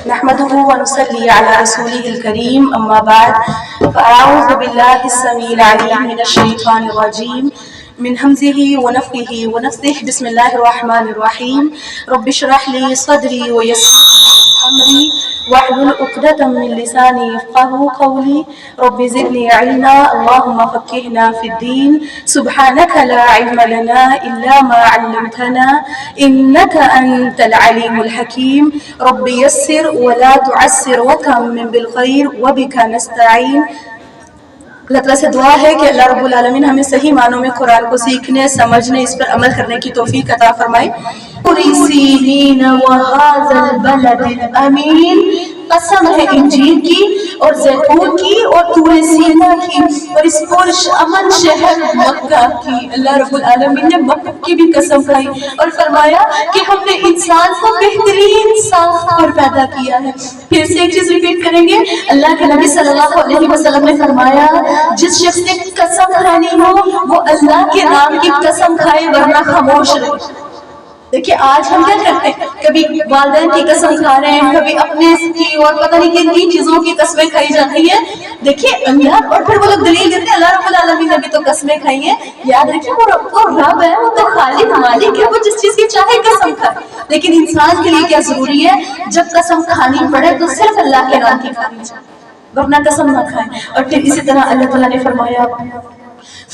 نحمده ونصلي على رسوله الكريم أما بعد فأعوذ بالله السميع العليم من الشيطان الرجيم من همزه ونفخه ونفثه بسم الله الرحمن الرحيم رب اشرح لي صدري ويسر أمري واحلل عقدة من لساني يفقهوا قولي رب زدني علما اللهم فقهنا في الدين سبحانك لا علم لنا إلا ما علمتنا إنك أنت العليم الحكيم رب يسر ولا تعسر وتمم بالخير وبك نستعين. اللہ تعالیٰ سے دعا ہے کہ اللہ رب العالمین ہمیں صحیح معنوں میں قرآن کو سیکھنے، سمجھنے، اس پر عمل کرنے کی توفیق عطا فرمائے. سینین وہذا البلد الامین، قسم ہے انجیل کی اور زیتون کی اور طور سینا کی اور اس پرامن شہر مکہ کی. اللہ رب العالمین نے مکہ کی بھی قسم کھائی اور فرمایا کہ ہم نے انسان کو بہترین ساخت پر پیدا کیا ہے. پھر سے ایک چیز ریپیٹ کریں گے. اللہ کے نبی صلی اللہ علیہ وسلم نے فرمایا جس شخص نے قسم کھانی ہو وہ اللہ کے نام کی قسم کھائے ورنہ خاموش رہے. دیکھیں آج ہم کیا کرتے ہیں، کبھی والدین کی قسم کھا رہے ہیں، کبھی اپنے کی اور پتہ نہیں کن کن چیزوں کی قسمیں کھائی جاتی ہیں. دیکھیں اللہ اور پھر وہ لوگ دلیل دیتے ہیں اللہ رب العالمین نے بھی تو قسمیں کھائی ہیں. یاد رکھیں وہ رب ہے، وہ تو خالق مالک ہے، وہ جس چیز کی چاہے قسم کھائے. لیکن انسان کے لیے کیا ضروری ہے، جب قسم کھانی پڑے تو صرف اللہ کے نام کی کھانی چاہیے ورنہ قسم نہ کھائیں. اور پھر اسی طرح اللہ تعالیٰ نے فرمایا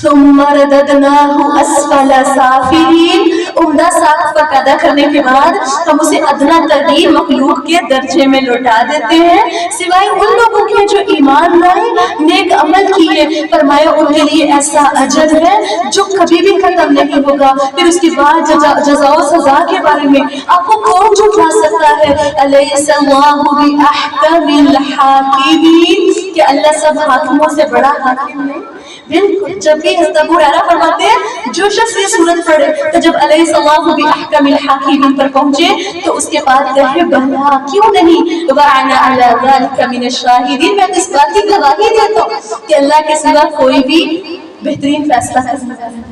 ثم رددناه اسفل سافلین، عمدہ ساخت پر پیدا کرنے کے بعد ہم اسے ادنا ترین مخلوق کے درجے میں لوٹا دیتے ہیں سوائے ان لوگوں کے جو ایمان لائے، نیک عمل کیے. فرمایا ان کے لیے ایسا اجر ہے جو کبھی بھی ختم نہیں ہوگا. پھر اس کے بعد جزا و سزا کے بارے میں آپ کو کون جھٹلا سکتا ہے؟ الیس اللہ باحکم الحاکمین، کہ اللہ سب حاکموں سے بڑا حاکم ہے. بالکل. جب بھی ابو ہریرہ فرماتے ہیں جو شخص یہ سورت پڑھے تو جب الیس اللہ باحکم الحاکمین پر پہنچے تو اس کے بعد کہے بلا کیوں نہیں، وانا علی ذلک من الشاہدین، میں اس بات کی گواہی دیتا ہوں کہ اللہ کے سوا کوئی بھی بہترین فیصلہ کر سکتا ہے.